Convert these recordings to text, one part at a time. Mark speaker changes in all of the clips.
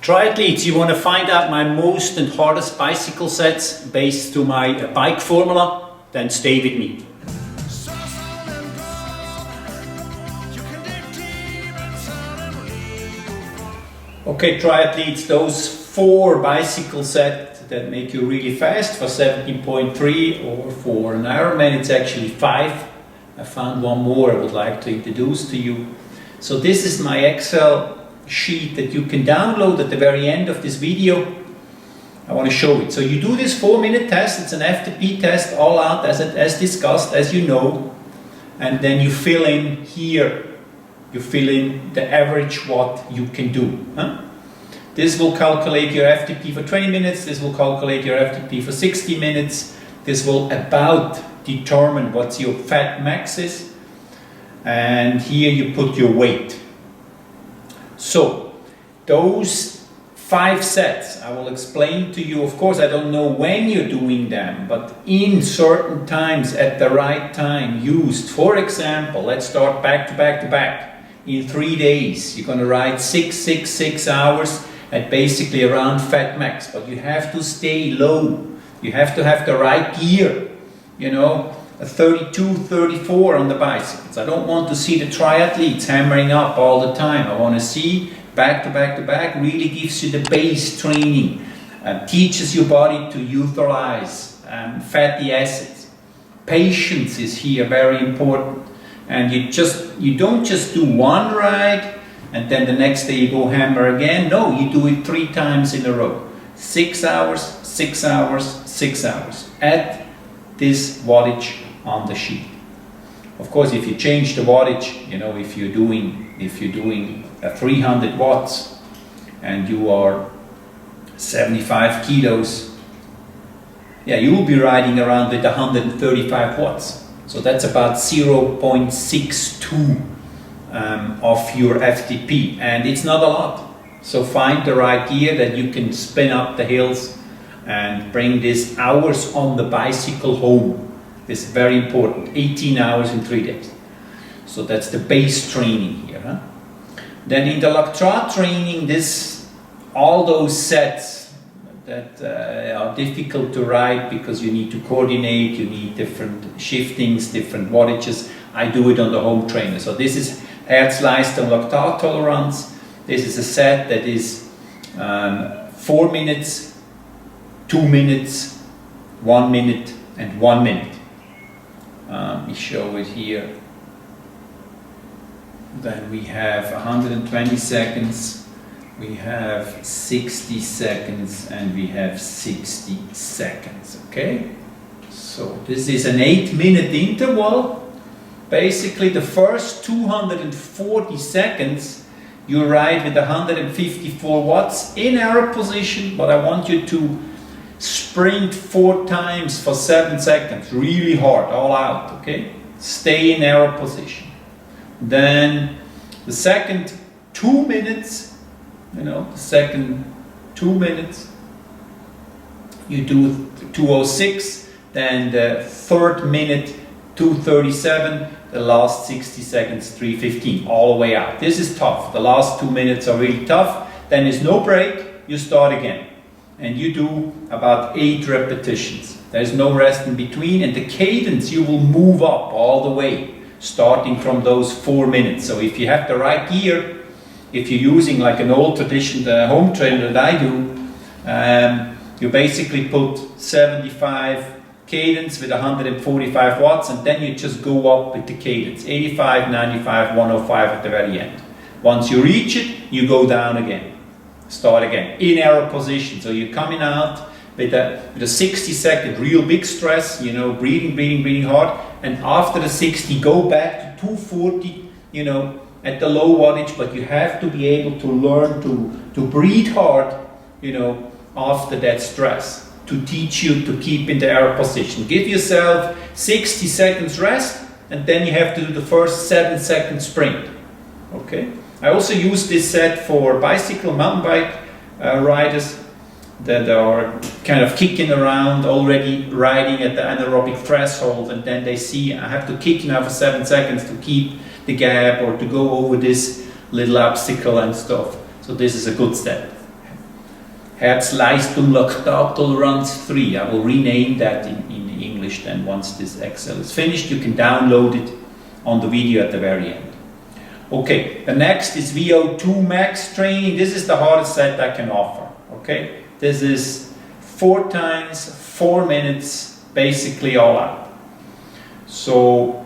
Speaker 1: Triathletes, you want to find out my most and hardest bicycle sets based to my bike formula? Then stay with me. Okay, triathletes, those 4 bicycle sets that make you really fast for 17.3 or for an Ironman, it's actually 5. I found one more I would like to introduce to you. So this is my Excel sheet that you can download at the very end of this video. I want to show it. So you do this 4-minute test. It's an FTP test, all out as discussed, as you know, and then you fill in here. You fill in the average what you can do. This will calculate your FTP for 20 minutes. This will calculate your FTP for 60 minutes. This will about determine what your fat max is. And here you put your weight. So, those 5 sets, I will explain to you. Of course, I don't know when you're doing them, but in certain times, at the right time, used. For example, let's start back to back to back. In 3 days, you're going to ride 6 hours at basically around fat max. But you have to stay low. You have to have the right gear. You know, a 32, 34 on the bicycles. I don't want to see the triathletes hammering up all the time. I want to see back to back to back, really gives you the base training, teaches your body to utilize fatty acids. Patience is here very important. And you don't just do one ride and then the next day you go hammer again. No, you do it 3 times in a row. 6 hours, 6 hours, 6 hours at this wattage on the sheet. Of course, if you change the wattage, you know, if you're doing 300 watts and you are 75 kilos, yeah, you will be riding around with 135 watts. So that's about 0.62 of your FTP, and it's not a lot. So find the right gear that you can spin up the hills and bring these hours on the bicycle home. This is very important. 18 hours in 3 days. So that's the base training here. Then in the Lade training, all those sets that are difficult to ride because you need to coordinate, you need different shiftings, different wattages. I do it on the home trainer. So this is Herzleistung and Lactate tolerance. This is a set that is 4 minutes, 2 minutes, 1 minute, and 1 minute. We show it here. Then we have 120 seconds, we have 60 seconds, and we have 60 seconds. Okay? So this is an 8-minute interval. Basically, the first 240 seconds you ride with 154 watts in arrow position, but I want you to sprint 4 times for 7 seconds, really hard, all out, okay? Stay in arrow position. Then the second 2 minutes, the second 2 minutes, you do 206, then the third minute 237, the last 60 seconds 315, all the way out. This is tough. The last 2 minutes are really tough. Then there's no break, you start again. And you do about 8 repetitions. There's no rest in between, and the cadence you will move up all the way, starting from those 4 minutes. So if you have the right gear, if you're using like an old tradition, the home trainer that I do, you basically put 75 cadence with 145 watts, and then you just go up with the cadence, 85, 95, 105 at the very end. Once you reach it, you go down again. Start again in arrow position. So you're coming out with a 60-second real big stress, breathing hard, and after the 60 go back to 240, at the low wattage, but you have to be able to learn to breathe hard, after that stress, to teach you to keep in the arrow position. Give yourself 60 seconds rest, and then you have to do the first 7-second sprint. Okay? I also use this set for mountain bike riders that are kind of kicking around, already riding at the anaerobic threshold, and then they see I have to kick now for 7 seconds to keep the gap or to go over this little obstacle and stuff. So this is a good step. Herzleistung Laktattoleranz 3. I will rename that in English then once this Excel is finished. You can download it on the video at the very end. Okay, the next is VO2 max training. This is the hardest set I can offer. Okay, this is 4 times 4 minutes, basically all out. So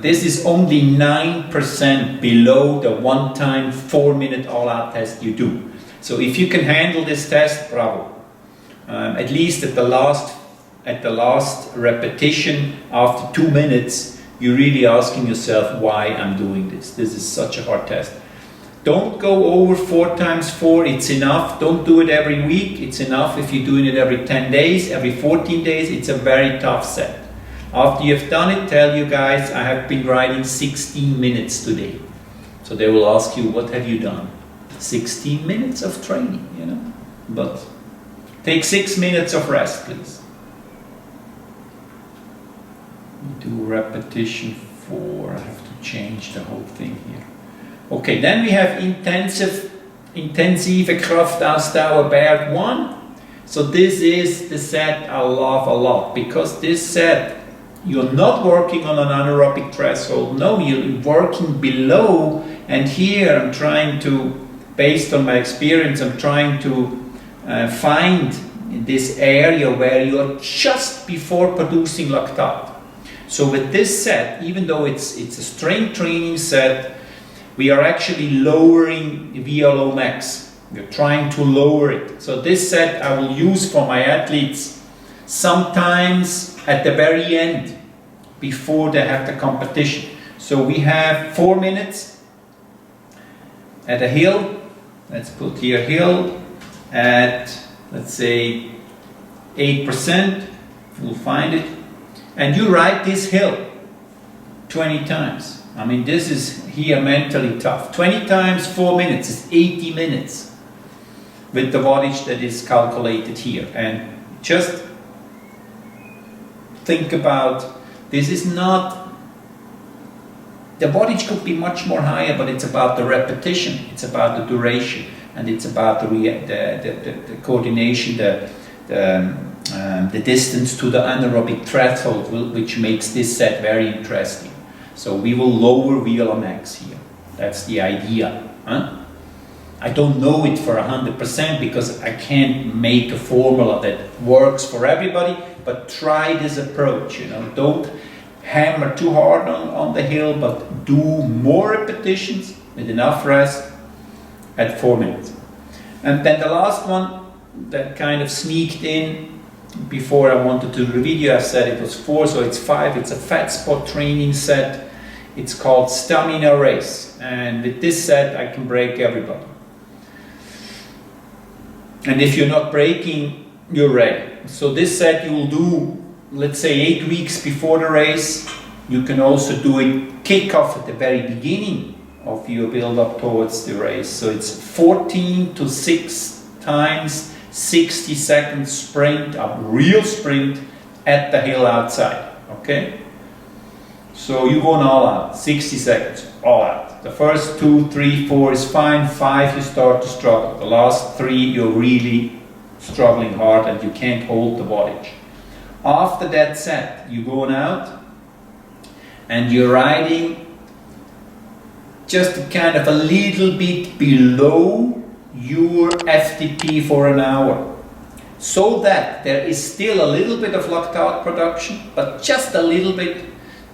Speaker 1: this is only 9% below the 1 time 4 minute all out test you do. So if you can handle this test, bravo. At least at the last repetition after 2 minutes, you're really asking yourself why I'm doing this. This is such a hard test. Don't go over 4 times 4, it's enough. Don't do it every week, it's enough if you're doing it every 10 days, every 14 days, it's a very tough set. After you've done it, tell you guys, I have been riding 16 minutes today. So they will ask you, what have you done? 16 minutes of training, you know. But take 6 minutes of rest, please. Do repetition 4. I have to change the whole thing here. Okay, then we have intensive Kraftausdauer Berg 1. So this is the set I love a lot, because this set you're not working on an anaerobic threshold. No, you're working below, and here I'm trying to, based on my experience, I'm trying to find this area where you're just before producing lactate. So with this set, even though it's a strength training set, we are actually lowering VLO max. We're trying to lower it. So this set I will use for my athletes sometimes at the very end, before they have the competition. So we have 4 minutes at a hill. Let's put here hill at, let's say, 8%. We'll find it. And you ride this hill 20 times. I mean, this is here mentally tough. 20 times 4 minutes is 80 minutes with the wattage that is calculated here. And just think about, this is not, the wattage could be much more higher, but it's about the repetition, it's about the duration, and it's about the coordination, the distance to the anaerobic threshold, which makes this set very interesting. So we will lower VLO max here. That's the idea. Huh? I don't know it for 100% because I can't make a formula that works for everybody, but try this approach. You know, don't hammer too hard on the hill, but do more repetitions with enough rest at 4 minutes. And then the last one that kind of sneaked in before I wanted to do the video, I said it was 4, so it's 5. It's a fat spot training set. It's called Stamina Race, and with this set I can break everybody. And if you're not breaking, you're ready. So this set you will do, let's say 8 weeks before the race. You can also do it kickoff at the very beginning of your build up towards the race. So it's 14 to 6 times 60 second sprint, a real sprint at the hill outside. Okay? So you're going all out, 60 seconds, all out. The first 2, 3, 4 is fine. 5 you start to struggle. The last 3 you're really struggling hard and you can't hold the wattage. After that set, you're going out and you're riding just kind of a little bit below your FTP for an hour, so that there is still a little bit of lactate production, but just a little bit,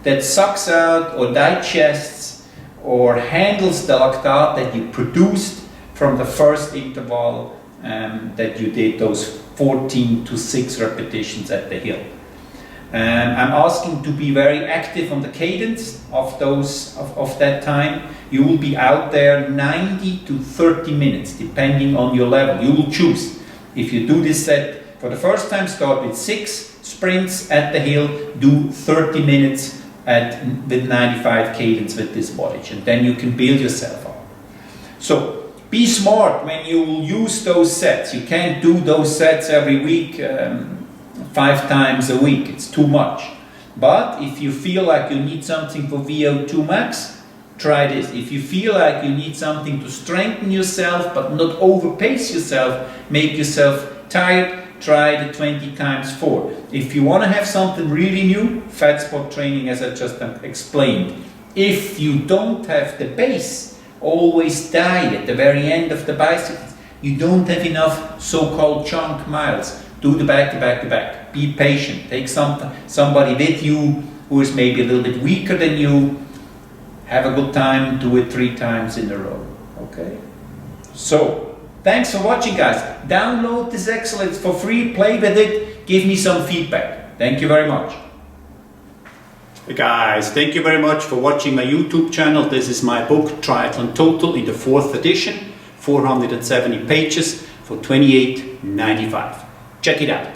Speaker 1: that sucks out or digests or handles the lactate that you produced from the first interval that you did those 14 to 6 repetitions at the hill. I'm asking to be very active on the cadence of that time. You will be out there 90 to 30 minutes depending on your level. You will choose. If you do this set for the first time, start with 6 sprints at the hill, do 30 minutes with 95 cadence with this wattage, and then you can build yourself up. So be smart when you use those sets. You can't do those sets every week, 5 times a week. It's too much. But if you feel like you need something for VO2 max, try this. If you feel like you need something to strengthen yourself but not overpace yourself, make yourself tired, try the 20 times 4. If you want to have something really new, fat spot training, as I just explained. If you don't have the base, always die at the very end of the bicycle. You don't have enough so-called chunk miles. Do the back to back to back. Be patient. Take somebody with you who is maybe a little bit weaker than you. Have a good time. Do it 3 times in a row. Okay? So, thanks for watching, guys. Download this excellence for free. Play with it. Give me some feedback. Thank you very much. Hey guys, thank you very much for watching my YouTube channel. This is my book Triathlon Total in the 4th edition. 470 pages for $28.95. Check it out.